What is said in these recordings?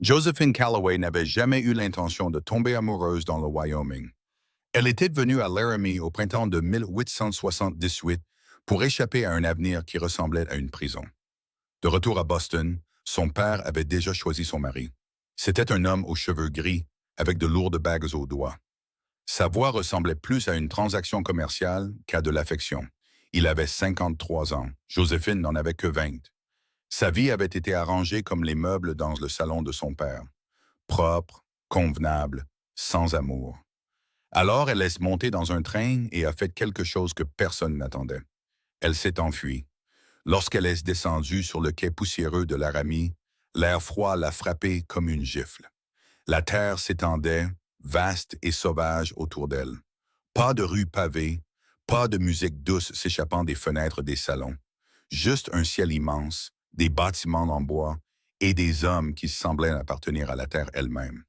Josephine Calloway n'avait jamais eu l'intention de tomber amoureuse dans le Wyoming. Elle était venue à Laramie au printemps de 1878 pour échapper à un avenir qui ressemblait à une prison. De retour à Boston, son père avait déjà choisi son mari. C'était un homme aux cheveux gris, avec de lourdes bagues aux doigts. Sa voix ressemblait plus à une transaction commerciale qu'à de l'affection. Il avait 53 ans. Joséphine n'en avait que 20. Sa vie avait été arrangée comme les meubles dans le salon de son père. Propre, convenable, sans amour. Alors elle est montée dans un train et a fait quelque chose que personne n'attendait. Elle s'est enfuie. Lorsqu'elle est descendue sur le quai poussiéreux de Laramie, l'air froid l'a frappée comme une gifle. La terre s'étendait, vaste et sauvage autour d'elle. Pas de rues pavées, pas de musique douce s'échappant des fenêtres des salons. Juste un ciel immense, des bâtiments en bois et des hommes qui semblaient appartenir à la terre elle-même.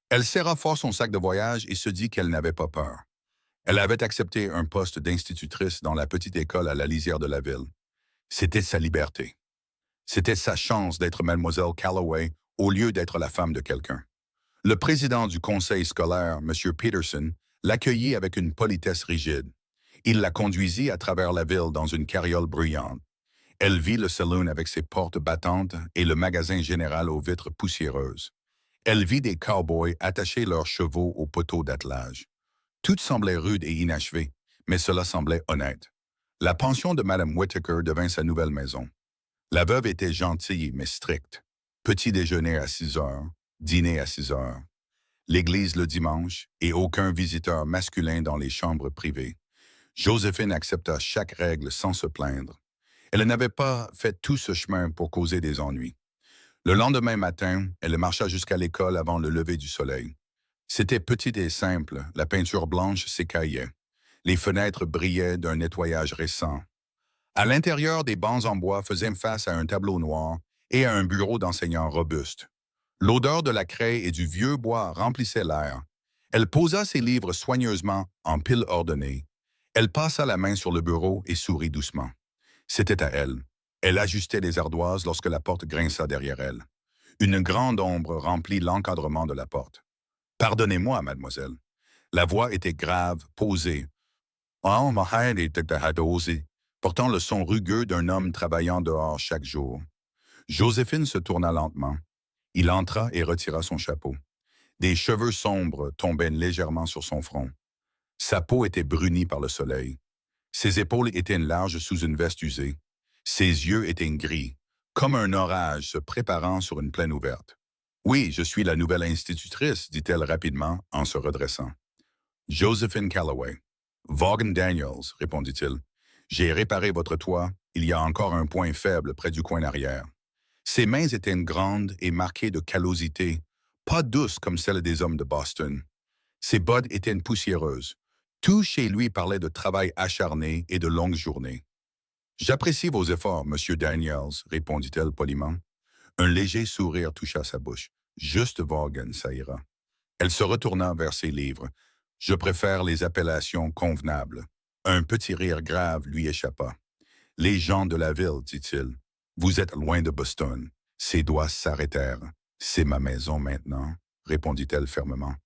Elle serra fort son sac de voyage et se dit qu'elle n'avait pas peur. Elle avait accepté un poste d'institutrice dans la petite école à la lisière de la ville. C'était sa liberté. C'était sa chance d'être Mademoiselle Calloway au lieu d'être la femme de quelqu'un. Le président du conseil scolaire, M. Peterson, l'accueillit avec une politesse rigide. Il la conduisit à travers la ville dans une carriole bruyante. Elle vit le saloon avec ses portes battantes et le magasin général aux vitres poussiéreuses. Elle vit des cow-boys attacher leurs chevaux aux poteaux d'attelage. Tout semblait rude et inachevé, mais cela semblait honnête. La pension de Mme Whittaker devint sa nouvelle maison. La veuve était gentille mais stricte. Petit déjeuner à 6 heures, dîner à 6 heures. L'église le dimanche et aucun visiteur masculin dans les chambres privées. Joséphine accepta chaque règle sans se plaindre. Elle n'avait pas fait tout ce chemin pour causer des ennuis. Le lendemain matin, elle marcha jusqu'à l'école avant le lever du soleil. C'était petit et simple, la peinture blanche s'écaillait. Les fenêtres brillaient d'un nettoyage récent. À l'intérieur, des bancs en bois faisaient face à un tableau noir et à un bureau d'enseignant robuste. L'odeur de la craie et du vieux bois remplissait l'air. Elle posa ses livres soigneusement en piles ordonnées. Elle passa la main sur le bureau et sourit doucement. C'était à elle. Elle ajustait les ardoises lorsque la porte grinça derrière elle. Une grande ombre remplit l'encadrement de la porte. « Pardonnez-moi, mademoiselle. » La voix était grave, posée. Oh, ma haine était osée, portant le son rugueux d'un homme travaillant dehors chaque jour. Joséphine se tourna lentement. Il entra et retira son chapeau. Des cheveux sombres tombaient légèrement sur son front. Sa peau était brunie par le soleil. Ses épaules étaient larges sous une veste usée. Ses yeux étaient gris, comme un orage se préparant sur une plaine ouverte. « Oui, je suis la nouvelle institutrice, dit-elle rapidement en se redressant. « Josephine Calloway. »« Vaughan Daniels, répondit-il. J'ai réparé votre toit. Il y a encore un point faible près du coin arrière. » Ses mains étaient grandes et marquées de callosité, pas douces comme celles des hommes de Boston. Ses bottes étaient poussiéreuses. Tout chez lui parlait de travail acharné et de longues journées. « J'apprécie vos efforts, Monsieur Daniels, répondit-elle poliment. Un léger sourire toucha sa bouche. Juste Vaughan, ça ira. Elle se retourna vers ses livres. Je préfère les appellations convenables. Un petit rire grave lui échappa. Les gens de la ville, dit-il. Vous êtes loin de Boston. Ses doigts s'arrêtèrent. C'est ma maison maintenant, répondit-elle fermement.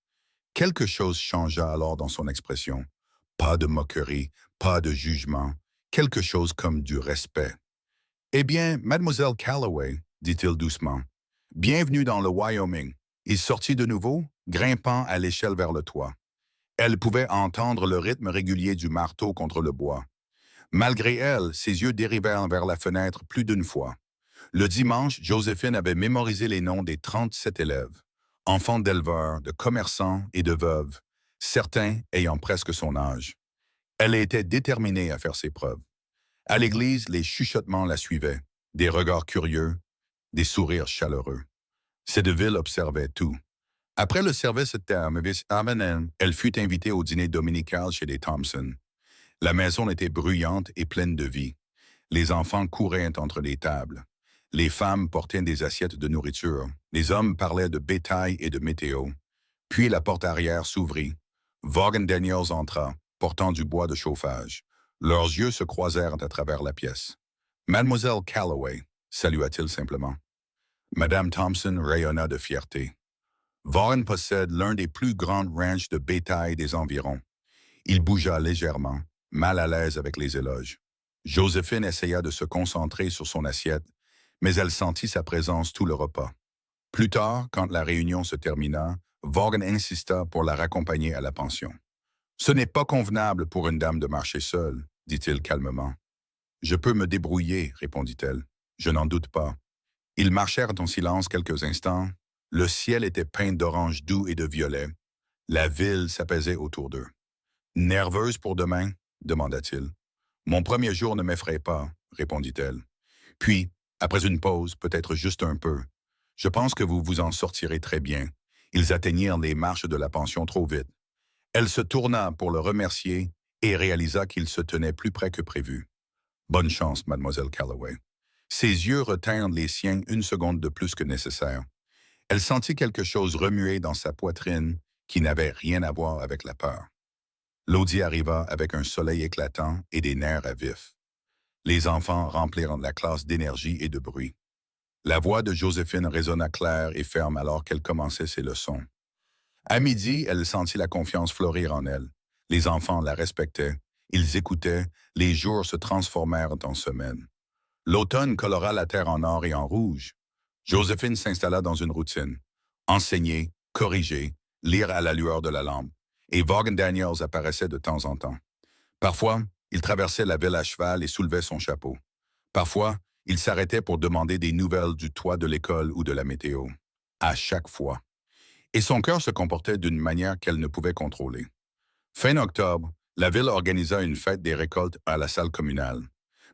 Quelque chose changea alors dans son expression. Pas de moquerie, pas de jugement, quelque chose comme du respect. Eh bien, mademoiselle Calloway, dit-il doucement, bienvenue dans le Wyoming. Il sortit de nouveau, grimpant à l'échelle vers le toit. Elle pouvait entendre le rythme régulier du marteau contre le bois. Malgré elle, ses yeux dérivèrent vers la fenêtre plus d'une fois. Le dimanche, Joséphine avait mémorisé les noms des 37 élèves, enfants d'éleveurs, de commerçants et de veuves, certains ayant presque son âge. Elle était déterminée à faire ses preuves. À l'église, les chuchotements la suivaient, des regards curieux, des sourires chaleureux. Cédeville observait tout. Après le service elle fut invitée au dîner dominical chez les Thompson. La maison était bruyante et pleine de vie. Les enfants couraient entre les tables. Les femmes portaient des assiettes de nourriture. Les hommes parlaient de bétail et de météo. Puis la porte arrière s'ouvrit. Vaughan Daniels entra, portant du bois de chauffage. Leurs yeux se croisèrent à travers la pièce. « Mademoiselle Calloway », salua-t-il simplement. Madame Thompson rayonna de fierté. Vaughan possède l'un des plus grands ranchs de bétail des environs. Il bougea légèrement, mal à l'aise avec les éloges. Joséphine essaya de se concentrer sur son assiette, mais elle sentit sa présence tout le repas. Plus tard, quand la réunion se termina, Vaughan insista pour la raccompagner à la pension. « Ce n'est pas convenable pour une dame de marcher seule, dit-il calmement. « Je peux me débrouiller, répondit-elle. Je n'en doute pas. » Ils marchèrent en silence quelques instants. Le ciel était peint d'orange doux et de violet. La ville s'apaisait autour d'eux. « Nerveuse pour demain? » demanda-t-il. « Mon premier jour ne m'effraie pas, répondit-elle. Puis, après une pause, peut-être juste un peu. Je pense que vous vous en sortirez très bien. Ils atteignirent les marches de la pension trop vite. Elle se tourna pour le remercier et réalisa qu'il se tenait plus près que prévu. Bonne chance, mademoiselle Calloway. Ses yeux retinrent les siens une seconde de plus que nécessaire. Elle sentit quelque chose remuer dans sa poitrine qui n'avait rien à voir avec la peur. L'audi arriva avec un soleil éclatant et des nerfs à vif. Les enfants remplirent la classe d'énergie et de bruit. La voix de Joséphine résonna claire et ferme alors qu'elle commençait ses leçons. À midi, elle sentit la confiance fleurir en elle. Les enfants la respectaient, ils écoutaient, les jours se transformèrent en semaines. L'automne colora la terre en or et en rouge. Joséphine s'installa dans une routine. Enseigner, corriger, lire à la lueur de la lampe. Et Vaughan Daniels apparaissait de temps en temps. Parfois, il traversait la ville à cheval et soulevait son chapeau. Parfois, il s'arrêtait pour demander des nouvelles du toit de l'école ou de la météo. À chaque fois. Et son cœur se comportait d'une manière qu'elle ne pouvait contrôler. Fin octobre, la ville organisa une fête des récoltes à la salle communale.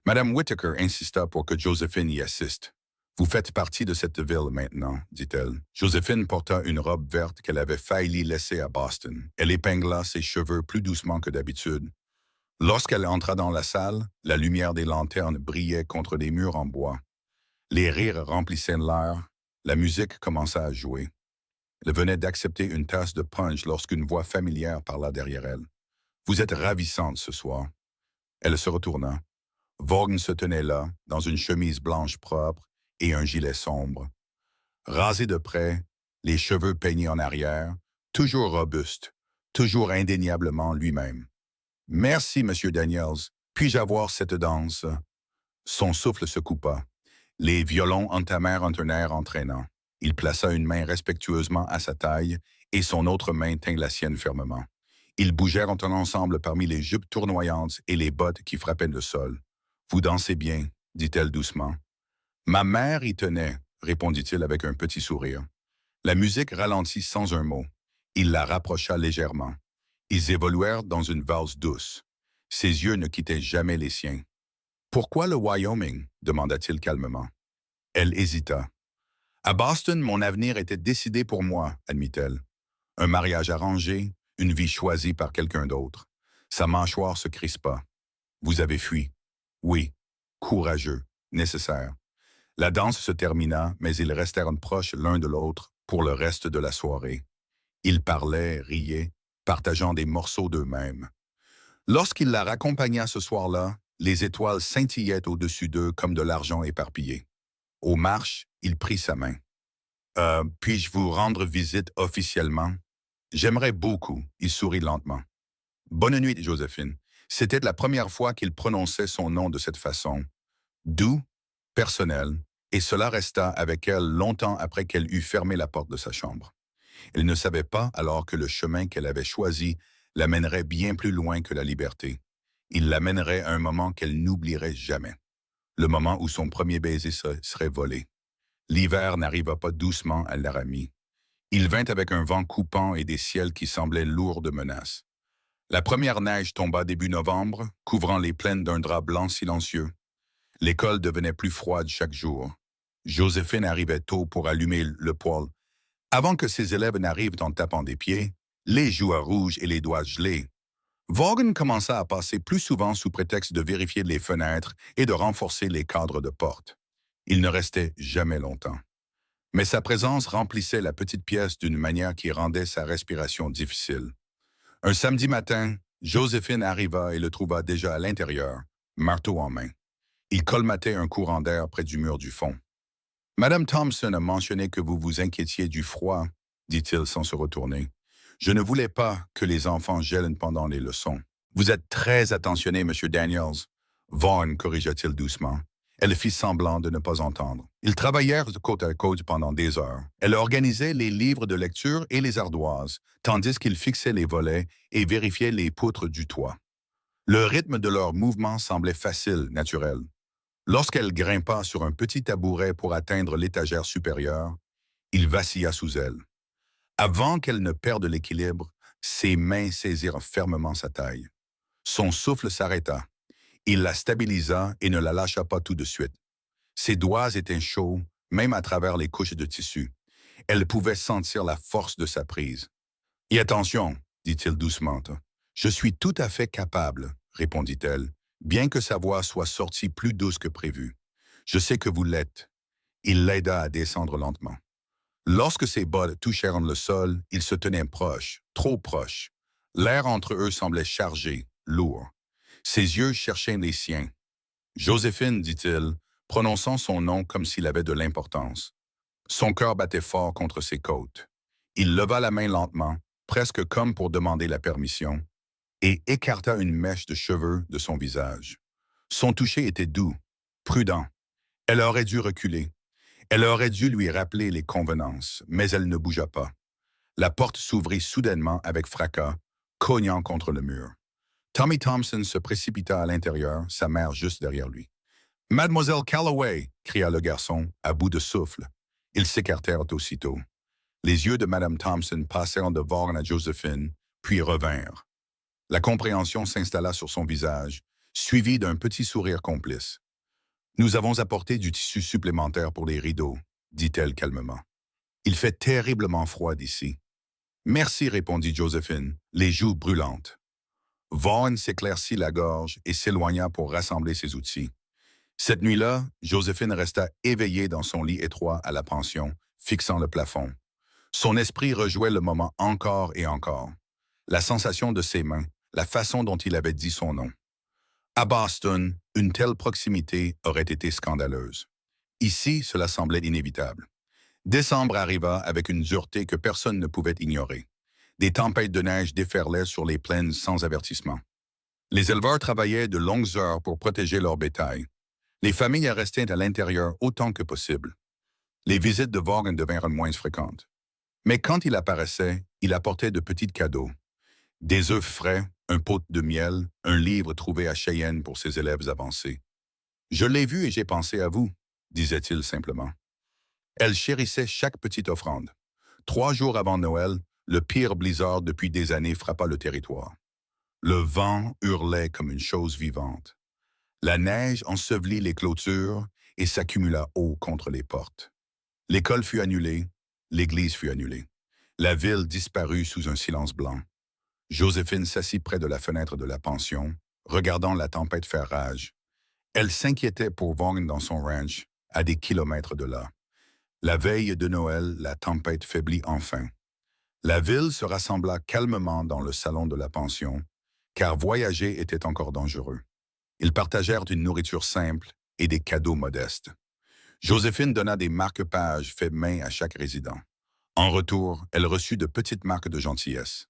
Madame Whittaker insista pour que Joséphine y assiste. « Vous faites partie de cette ville maintenant, dit-elle. » Joséphine porta une robe verte qu'elle avait failli laisser à Boston. Elle épingla ses cheveux plus doucement que d'habitude. Lorsqu'elle entra dans la salle, la lumière des lanternes brillait contre les murs en bois. Les rires remplissaient l'air. La musique commença à jouer. Elle venait d'accepter une tasse de punch lorsqu'une voix familière parla derrière elle. « Vous êtes ravissante ce soir. » Elle se retourna. Vaughan se tenait là, dans une chemise blanche propre et un gilet sombre. Rasé de près, les cheveux peignés en arrière, toujours robuste, toujours indéniablement lui-même. « Merci, Monsieur Daniels. Puis-je avoir cette danse? » Son souffle se coupa. Les violons entamèrent un air entraînant. Il plaça une main respectueusement à sa taille et son autre main tint la sienne fermement. Ils bougèrent en ensemble parmi les jupes tournoyantes et les bottes qui frappaient le sol. « Vous dansez bien, dit-elle doucement. « Ma mère y tenait, répondit-il avec un petit sourire. La musique ralentit sans un mot. Il la rapprocha légèrement. Ils évoluèrent dans une valse douce. Ses yeux ne quittaient jamais les siens. « Pourquoi le Wyoming? » demanda-t-il calmement. Elle hésita. « À Boston, mon avenir était décidé pour moi, admit-elle. Un mariage arrangé, une vie choisie par quelqu'un d'autre. » Sa mâchoire se crispa. « Vous avez fui. » « Oui. Courageux. Nécessaire. » La danse se termina, mais ils restèrent proches l'un de l'autre pour le reste de la soirée. Ils parlaient, riaient, partageant des morceaux d'eux-mêmes. Lorsqu'il la raccompagna ce soir-là, les étoiles scintillaient au-dessus d'eux comme de l'argent éparpillé. Aux marches, il prit sa main. « Puis-je vous rendre visite officiellement? » « J'aimerais beaucoup. » Il sourit lentement. « Bonne nuit, Joséphine. » C'était la première fois qu'il prononçait son nom de cette façon. Doux, personnel, et cela resta avec elle longtemps après qu'elle eut fermé la porte de sa chambre. Elle ne savait pas alors que le chemin qu'elle avait choisi l'amènerait bien plus loin que la liberté. Il l'amènerait à un moment qu'elle n'oublierait jamais. Le moment où son premier baiser serait volé. L'hiver n'arriva pas doucement à Laramie. Il vint avec un vent coupant et des ciels qui semblaient lourds de menaces. La première neige tomba début novembre, couvrant les plaines d'un drap blanc silencieux. L'école devenait plus froide chaque jour. Joséphine arrivait tôt pour allumer le poêle. Avant que ses élèves n'arrivent en tapant des pieds, les joues rouges et les doigts gelés. Vaughan commença à passer plus souvent sous prétexte de vérifier les fenêtres et de renforcer les cadres de porte. Il ne restait jamais longtemps. Mais sa présence remplissait la petite pièce d'une manière qui rendait sa respiration difficile. Un samedi matin, Joséphine arriva et le trouva déjà à l'intérieur, marteau en main. Il colmatait un courant d'air près du mur du fond. Madame Thompson a mentionné que vous vous inquiétiez du froid, dit-il sans se retourner. Je ne voulais pas que les enfants gèlent pendant les leçons. Vous êtes très attentionné, Monsieur Daniels. Vaughn, corrigea-t-il doucement. Elle fit semblant de ne pas entendre. Ils travaillèrent côte à côte pendant des heures. Elle organisait les livres de lecture et les ardoises, tandis qu'il fixait les volets et vérifiait les poutres du toit. Le rythme de leurs mouvements semblait facile, naturel. Lorsqu'elle grimpa sur un petit tabouret pour atteindre l'étagère supérieure, il vacilla sous elle. Avant qu'elle ne perde l'équilibre, ses mains saisirent fermement sa taille. Son souffle s'arrêta. Il la stabilisa et ne la lâcha pas tout de suite. Ses doigts étaient chauds, même à travers les couches de tissu. Elle pouvait sentir la force de sa prise. « Et attention, dit-il doucement. « Je suis tout à fait capable, répondit-elle, bien que sa voix soit sortie plus douce que prévu. Je sais que vous l'êtes. » Il l'aida à descendre lentement. Lorsque ses bottes touchèrent le sol, ils se tenaient proches, trop proches. L'air entre eux semblait chargé, lourd. Ses yeux cherchaient les siens. « Joséphine, dit-il, prononçant son nom comme s'il avait de l'importance. Son cœur battait fort contre ses côtes. Il leva la main lentement, presque comme pour demander la permission, et écarta une mèche de cheveux de son visage. Son toucher était doux, prudent. Elle aurait dû reculer. Elle aurait dû lui rappeler les convenances, mais elle ne bougea pas. La porte s'ouvrit soudainement avec fracas, cognant contre le mur. Tommy Thompson se précipita à l'intérieur, sa mère juste derrière lui. « Mademoiselle Calloway !» cria le garçon, à bout de souffle. Ils s'écartèrent aussitôt. Les yeux de Madame Thompson passèrent de Vaughn à Joséphine, puis revinrent. La compréhension s'installa sur son visage, suivie d'un petit sourire complice. « Nous avons apporté du tissu supplémentaire pour les rideaux, » dit-elle calmement. « Il fait terriblement froid d'ici. »« Merci, » répondit Joséphine, les joues brûlantes. Vaughn s'éclaircit la gorge et s'éloigna pour rassembler ses outils. Cette nuit-là, Joséphine resta éveillée dans son lit étroit à la pension, fixant le plafond. Son esprit rejouait le moment encore et encore. La sensation de ses mains, la façon dont il avait dit son nom. À Boston, une telle proximité aurait été scandaleuse. Ici, cela semblait inévitable. Décembre arriva avec une dureté que personne ne pouvait ignorer. Des tempêtes de neige déferlaient sur les plaines sans avertissement. Les éleveurs travaillaient de longues heures pour protéger leur bétail. Les familles restaient à l'intérieur autant que possible. Les visites de Vaughn devinrent moins fréquentes. Mais quand il apparaissait, il apportait de petits cadeaux. Des œufs frais, un pot de miel, un livre trouvé à Cheyenne pour ses élèves avancés. « Je l'ai vu et j'ai pensé à vous », disait-il simplement. Elle chérissait chaque petite offrande. 3 jours avant Noël, le pire blizzard depuis des années frappa le territoire. Le vent hurlait comme une chose vivante. La neige ensevelit les clôtures et s'accumula haut contre les portes. L'école fut annulée, l'église fut annulée. La ville disparut sous un silence blanc. Joséphine s'assit près de la fenêtre de la pension, regardant la tempête faire rage. Elle s'inquiétait pour Vaughn dans son ranch, à des kilomètres de là. La veille de Noël, la tempête faiblit enfin. La ville se rassembla calmement dans le salon de la pension, car voyager était encore dangereux. Ils partagèrent une nourriture simple et des cadeaux modestes. Joséphine donna des marque-pages faits main à chaque résident. En retour, elle reçut de petites marques de gentillesse.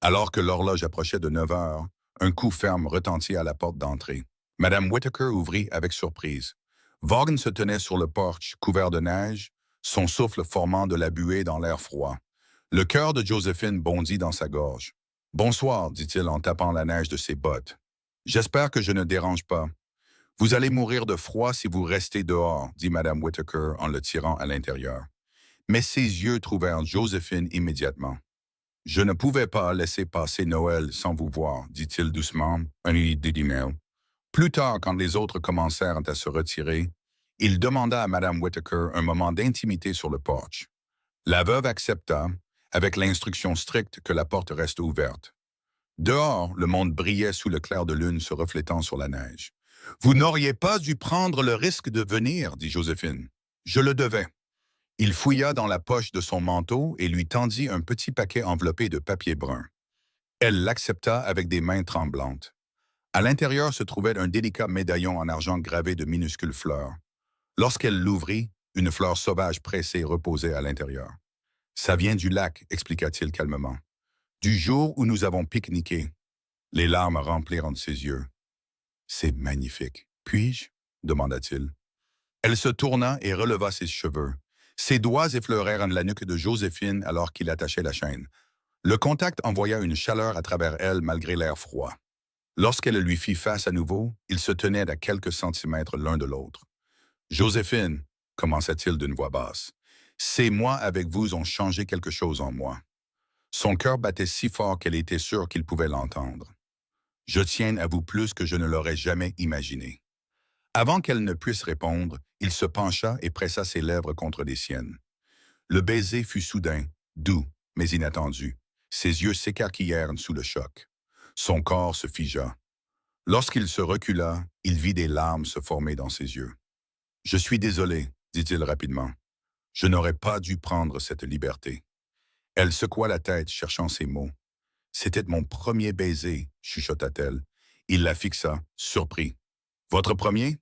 Alors que l'horloge approchait de 9 heures, un coup ferme retentit à la porte d'entrée. Madame Whittaker ouvrit avec surprise. Vaughn se tenait sur le porche, couvert de neige, son souffle formant de la buée dans l'air froid. Le cœur de Joséphine bondit dans sa gorge. « Bonsoir, dit-il en tapant la neige de ses bottes. « J'espère que je ne dérange pas. »« Vous allez mourir de froid si vous restez dehors, » dit Madame Whittaker en le tirant à l'intérieur. Mais ses yeux trouvèrent Joséphine immédiatement. « Je ne pouvais pas laisser passer Noël sans vous voir, » dit-il doucement, un idée d'email. Plus tard, quand les autres commencèrent à se retirer, il demanda à Madame Whittaker un moment d'intimité sur le porche. La veuve accepta, avec l'instruction stricte que la porte reste ouverte. Dehors, le monde brillait sous le clair de lune se reflétant sur la neige. « Vous n'auriez pas dû prendre le risque de venir, » dit Joséphine. « Je le devais. » Il fouilla dans la poche de son manteau et lui tendit un petit paquet enveloppé de papier brun. Elle l'accepta avec des mains tremblantes. À l'intérieur se trouvait un délicat médaillon en argent gravé de minuscules fleurs. Lorsqu'elle l'ouvrit, Une fleur sauvage pressée reposait à l'intérieur. Ça vient du lac, expliqua-t-il calmement. Du jour où nous avons pique-niqué. Les larmes remplirent ses yeux. C'est magnifique. Puis-je? Demanda-t-il. Elle se tourna et releva ses cheveux. Ses doigts effleurèrent la nuque de Joséphine alors qu'il attachait la chaîne. Le contact envoya une chaleur à travers elle malgré l'air froid. Lorsqu'elle lui fit face à nouveau, ils se tenaient à quelques centimètres l'un de l'autre. Joséphine, commença-t-il d'une voix basse, ces mois avec vous ont changé quelque chose en moi. Son cœur battait si fort qu'elle était sûre qu'il pouvait l'entendre. Je tiens à vous plus que je ne l'aurais jamais imaginé. Avant qu'elle ne puisse répondre, il se pencha et pressa ses lèvres contre les siennes. Le baiser fut soudain, doux, mais inattendu. Ses yeux s'écarquillèrent sous le choc. Son corps se figea. Lorsqu'il se recula, il vit des larmes se former dans ses yeux. « Je suis désolé, dit-il rapidement. Je n'aurais pas dû prendre cette liberté. » Elle secoua la tête, cherchant ses mots. « C'était mon premier baiser, chuchota-t-elle. Il la fixa, surpris. « Votre premier? »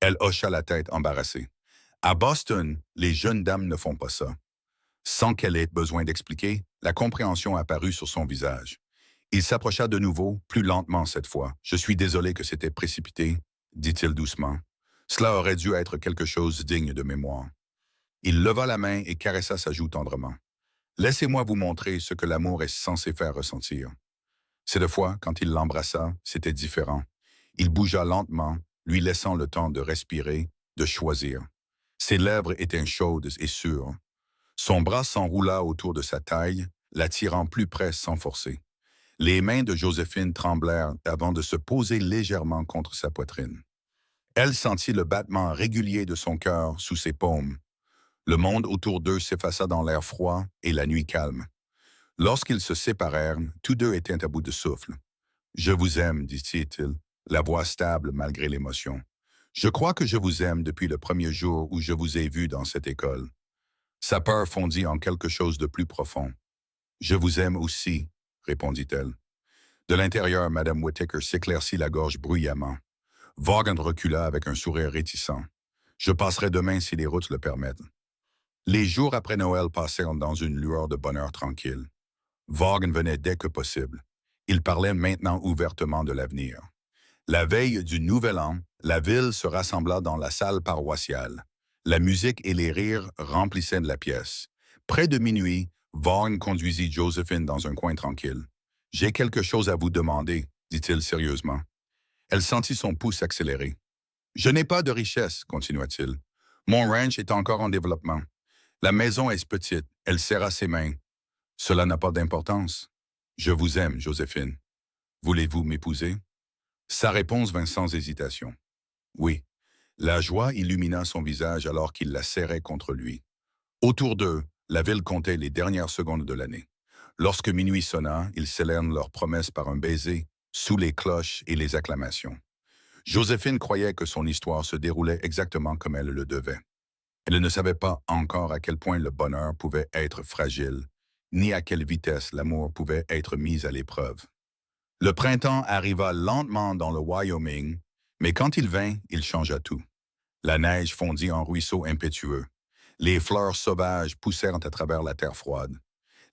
Elle hocha la tête, embarrassée. « À Boston, les jeunes dames ne font pas ça. » Sans qu'elle ait besoin d'expliquer, la compréhension apparut sur son visage. Il s'approcha de nouveau, plus lentement cette fois. « Je suis désolé que c'était précipité, » dit-il doucement. « Cela aurait dû être quelque chose digne de mémoire. » Il leva la main et caressa sa joue tendrement. « Laissez-moi vous montrer ce que l'amour est censé faire ressentir. » Cette fois, quand il l'embrassa, c'était différent. Il bougea lentement, lui laissant le temps de respirer, de choisir. Ses lèvres étaient chaudes et sûres. Son bras s'enroula autour de sa taille, l'attirant plus près sans forcer. Les mains de Joséphine tremblèrent avant de se poser légèrement contre sa poitrine. Elle sentit le battement régulier de son cœur sous ses paumes. Le monde autour d'eux s'effaça dans l'air froid et la nuit calme. Lorsqu'ils se séparèrent, tous deux étaient à bout de souffle. « Je vous aime, dit-il, la voix stable malgré l'émotion. « Je crois que je vous aime depuis le premier jour où je vous ai vu dans cette école. » Sa peur fondit en quelque chose de plus profond. « Je vous aime aussi, » répondit-elle. De l'intérieur, Mme Whittaker s'éclaircit la gorge bruyamment. Vaughan recula avec un sourire réticent. « Je passerai demain si les routes le permettent. » Les jours après Noël passèrent dans une lueur de bonheur tranquille. Vaughan venait dès que possible. Il parlait maintenant ouvertement de l'avenir. La veille du Nouvel An, la ville se rassembla dans la salle paroissiale. La musique et les rires remplissaient la pièce. Près de minuit, Vaughan conduisit Joséphine dans un coin tranquille. « J'ai quelque chose à vous demander, » dit-il sérieusement. Elle sentit son pouce accélérer. « Je n'ai pas de richesse, » continua-t-il. « Mon ranch est encore en développement. La maison est petite. » Elle serra ses mains. « Cela n'a pas d'importance. Je vous aime, Joséphine. Voulez-vous m'épouser? » Sa réponse vint sans hésitation. « Oui. » La joie illumina son visage alors qu'il la serrait contre lui. Autour d'eux, la ville comptait les dernières secondes de l'année. Lorsque minuit sonna, ils scellèrent leur promesse par un baiser, sous les cloches et les acclamations. Joséphine croyait que son histoire se déroulait exactement comme elle le devait. Elle ne savait pas encore à quel point le bonheur pouvait être fragile, ni à quelle vitesse l'amour pouvait être mis à l'épreuve. Le printemps arriva lentement dans le Wyoming, mais quand il vint, il changea tout. La neige fondit en ruisseaux impétueux. Les fleurs sauvages poussèrent à travers la terre froide.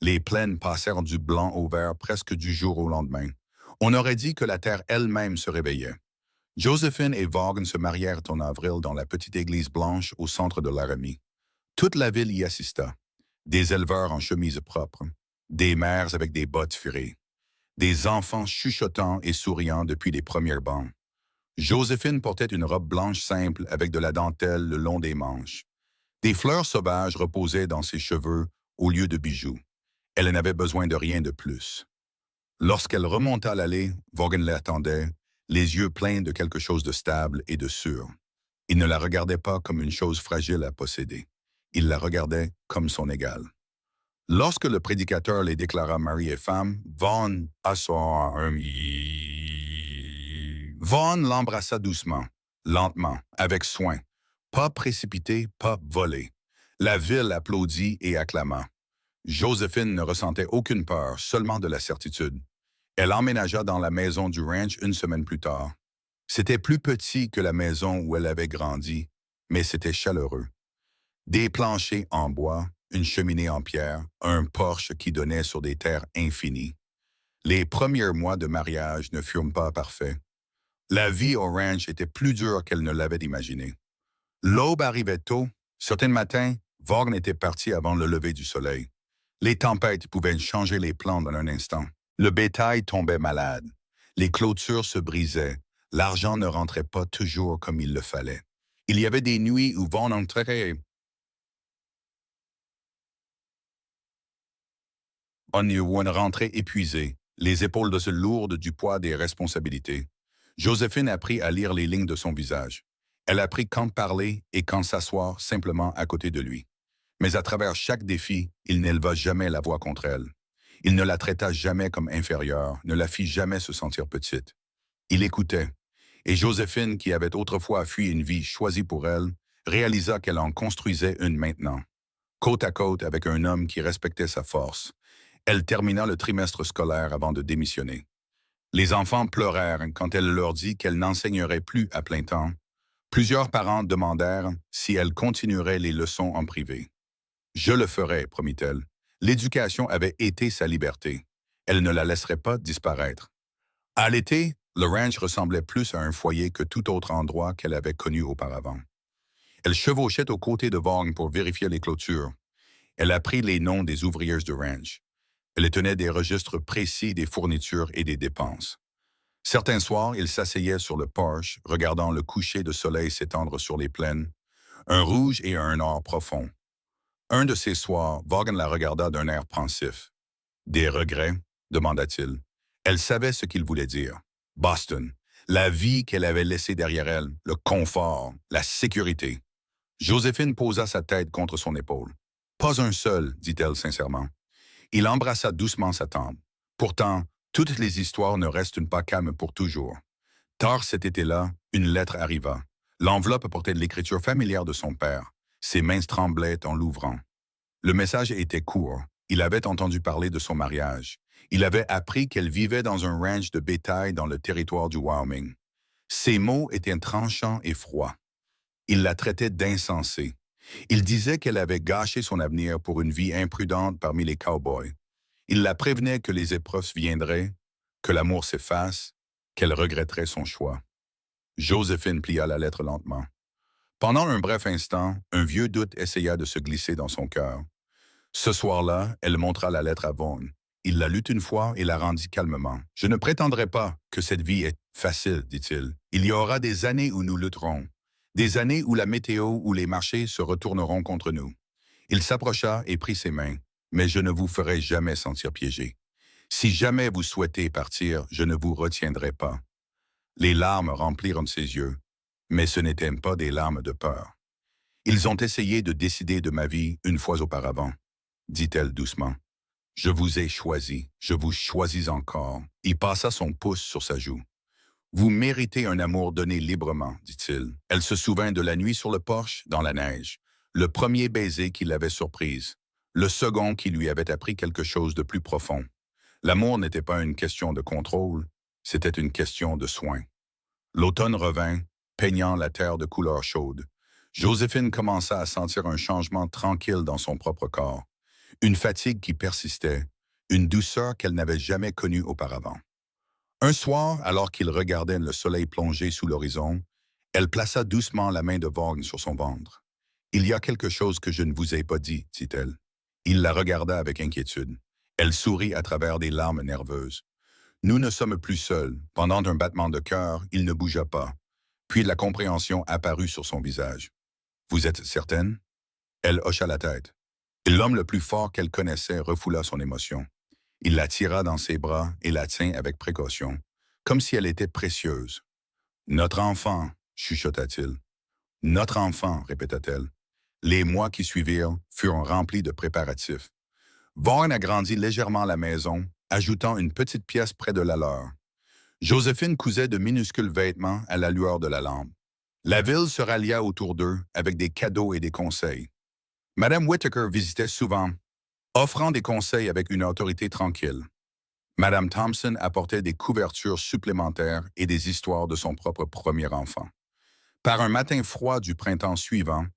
Les plaines passèrent du blanc au vert presque du jour au lendemain. On aurait dit que la terre elle-même se réveillait. Joséphine et Vaughan se marièrent en avril dans la petite église blanche au centre de Laramie. Toute la ville y assista. Des éleveurs en chemise propre, des mères avec des bottes furées, des enfants chuchotant et souriant depuis les premières bancs. Joséphine portait une robe blanche simple avec de la dentelle le long des manches. Des fleurs sauvages reposaient dans ses cheveux au lieu de bijoux. Elle n'avait besoin de rien de plus. Lorsqu'elle remonta l'allée, Vaughan l'attendait, les yeux pleins de quelque chose de stable et de sûr. Il ne la regardait pas comme une chose fragile à posséder. Il la regardait comme son égale. Lorsque le prédicateur les déclara mari et femme, Vaughan l'embrassa doucement, lentement, avec soin. Pas précipité, pas volé. La ville applaudit et acclama. Joséphine ne ressentait aucune peur, seulement de la certitude. Elle emménagea dans la maison du ranch une semaine plus tard. C'était plus petit que la maison où elle avait grandi, mais c'était chaleureux. Des planchers en bois, une cheminée en pierre, un porche qui donnait sur des terres infinies. Les premiers mois de mariage ne furent pas parfaits. La vie au ranch était plus dure qu'elle ne l'avait imaginé. L'aube arrivait tôt. Certains matins, Vaughn était parti avant le lever du soleil. Les tempêtes pouvaient changer les plans dans un instant. Le bétail tombait malade. Les clôtures se brisaient. L'argent ne rentrait pas toujours comme il le fallait. Il y avait des nuits où Vaughn entrait où on rentrait épuisé, les épaules de ce lourdes du poids des responsabilités. Joséphine apprit à lire les lignes de son visage. Elle apprit quand parler et quand s'asseoir simplement à côté de lui. Mais à travers chaque défi, il n'éleva jamais la voix contre elle. Il ne la traita jamais comme inférieure, ne la fit jamais se sentir petite. Il écoutait. Et Joséphine, qui avait autrefois fui une vie choisie pour elle, réalisa qu'elle en construisait une maintenant, côte à côte avec un homme qui respectait sa force. Elle termina le trimestre scolaire avant de démissionner. Les enfants pleurèrent quand elle leur dit qu'elle n'enseignerait plus à plein temps. Plusieurs parents demandèrent si elle continuerait les leçons en privé. Je le ferai, promit-elle. L'éducation avait été sa liberté. Elle ne la laisserait pas disparaître. À l'été, le ranch ressemblait plus à un foyer que tout autre endroit qu'elle avait connu auparavant. Elle chevauchait aux côtés de Vaughn pour vérifier les clôtures. Elle apprit les noms des ouvrières du ranch. Elle tenait des registres précis des fournitures et des dépenses. Certains soirs, il s'asseyait sur le porche, regardant le coucher de soleil s'étendre sur les plaines, un rouge et un or profond. Un de ces soirs, Vaughan la regarda d'un air pensif. « Des regrets ?» demanda-t-il. Elle savait ce qu'il voulait dire. Boston, la vie qu'elle avait laissée derrière elle, le confort, la sécurité. Joséphine posa sa tête contre son épaule. « Pas un seul, dit-elle sincèrement. » Il embrassa doucement sa tante. Pourtant, toutes les histoires ne restent pas calmes pour toujours. Tard cet été-là, une lettre arriva. L'enveloppe portait l'écriture familière de son père. Ses mains tremblaient en l'ouvrant. Le message était court. Il avait entendu parler de son mariage. Il avait appris qu'elle vivait dans un ranch de bétail dans le territoire du Wyoming. Ses mots étaient tranchants et froids. Il la traitait d'insensée. Il disait qu'elle avait gâché son avenir pour une vie imprudente parmi les cow-boys. Il la prévenait que les épreuves viendraient, que l'amour s'efface, qu'elle regretterait son choix. Joséphine plia la lettre lentement. Pendant un bref instant, un vieux doute essaya de se glisser dans son cœur. Ce soir-là, elle montra la lettre à Vaughn. Il la lut une fois et la rendit calmement. « Je ne prétendrai pas que cette vie est facile, dit-il. Il y aura des années où nous lutterons, des années où la météo ou les marchés se retourneront contre nous. » Il s'approcha et prit ses mains. « Mais je ne vous ferai jamais sentir piégé. Si jamais vous souhaitez partir, je ne vous retiendrai pas. » Les larmes remplirent ses yeux, mais ce n'étaient pas des larmes de peur. « Ils ont essayé de décider de ma vie une fois auparavant, » dit-elle doucement. « Je vous ai choisi, je vous choisis encore. » Il passa son pouce sur sa joue. « Vous méritez un amour donné librement, dit-il. » Elle se souvint de la nuit sur le porche, dans la neige, le premier baiser qui l'avait surprise, le second qui lui avait appris quelque chose de plus profond. L'amour n'était pas une question de contrôle, c'était une question de soin. L'automne revint, peignant la terre de couleur chaude. Joséphine commença à sentir un changement tranquille dans son propre corps, une fatigue qui persistait, une douceur qu'elle n'avait jamais connue auparavant. Un soir, alors qu'il regardait le soleil plonger sous l'horizon, elle plaça doucement la main de Vaughn sur son ventre. « Il y a quelque chose que je ne vous ai pas dit, dit-elle. » Il la regarda avec inquiétude. Elle sourit à travers des larmes nerveuses. « Nous ne sommes plus seuls. » Pendant un battement de cœur, il ne bougea pas. Puis la compréhension apparut sur son visage. « Vous êtes certaine? » Elle hocha la tête. L'homme le plus fort qu'elle connaissait refoula son émotion. Il la tira dans ses bras et la tint avec précaution, comme si elle était précieuse. « Notre enfant, » chuchota-t-il. « Notre enfant, » répéta-t-elle. Les mois qui suivirent furent remplis de préparatifs. Vaughn agrandit légèrement la maison, ajoutant une petite pièce près de la leur. Joséphine cousait de minuscules vêtements à la lueur de la lampe. La ville se rallia autour d'eux avec des cadeaux et des conseils. Madame Whittaker visitait souvent, offrant des conseils avec une autorité tranquille. Madame Thompson apportait des couvertures supplémentaires et des histoires de son propre premier enfant. Par un matin froid du printemps suivant,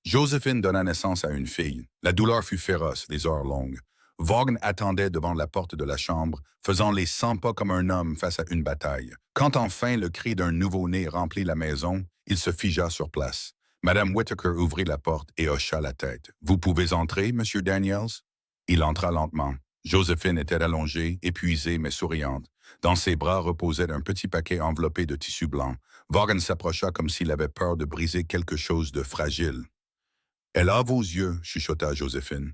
Joséphine donna naissance à une fille. La douleur fut féroce, les heures longues. Vaughan attendait devant la porte de la chambre, faisant les 100 pas comme un homme face à une bataille. Quand enfin le cri d'un nouveau-né remplit la maison, il se figea sur place. Madame Whittaker ouvrit la porte et hocha la tête. « Vous pouvez entrer, Monsieur Daniels ?» Il entra lentement. Joséphine était allongée, épuisée mais souriante. Dans ses bras reposait un petit paquet enveloppé de tissu blanc. Vaughan s'approcha comme s'il avait peur de briser quelque chose de fragile. « Elle a vos yeux, » chuchota Joséphine.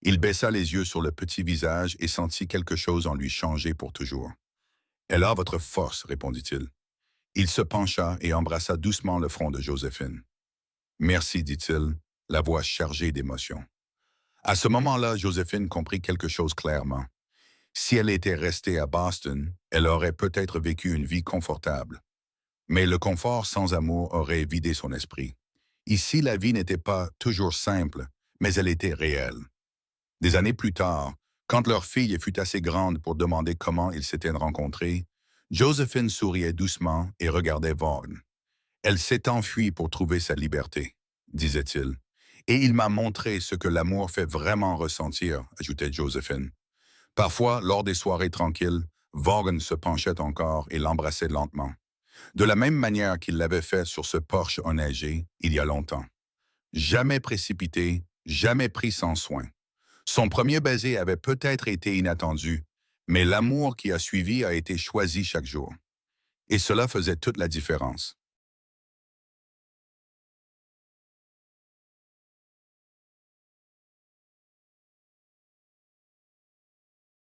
Il baissa les yeux sur le petit visage et sentit quelque chose en lui changer pour toujours. « Elle a votre force, » répondit-il. Il se pencha et embrassa doucement le front de Joséphine. « Merci, dit-il, la voix chargée d'émotion. À ce moment-là, Joséphine comprit quelque chose clairement. Si elle était restée à Boston, elle aurait peut-être vécu une vie confortable. Mais le confort sans amour aurait vidé son esprit. Ici, la vie n'était pas toujours simple, mais elle était réelle. Des années plus tard, quand leur fille fut assez grande pour demander comment ils s'étaient rencontrés, Joséphine souriait doucement et regardait Vaughan. « Elle s'est enfuie pour trouver sa liberté, » disait-il. « Et il m'a montré ce que l'amour fait vraiment ressentir, » ajoutait Joséphine. Parfois, lors des soirées tranquilles, Vaughan se penchait encore et l'embrassait lentement, de la même manière qu'il l'avait fait sur ce porche enneigé il y a longtemps. Jamais précipité, jamais pris sans soin. Son premier baiser avait peut-être été inattendu, mais l'amour qui a suivi a été choisi chaque jour. Et cela faisait toute la différence.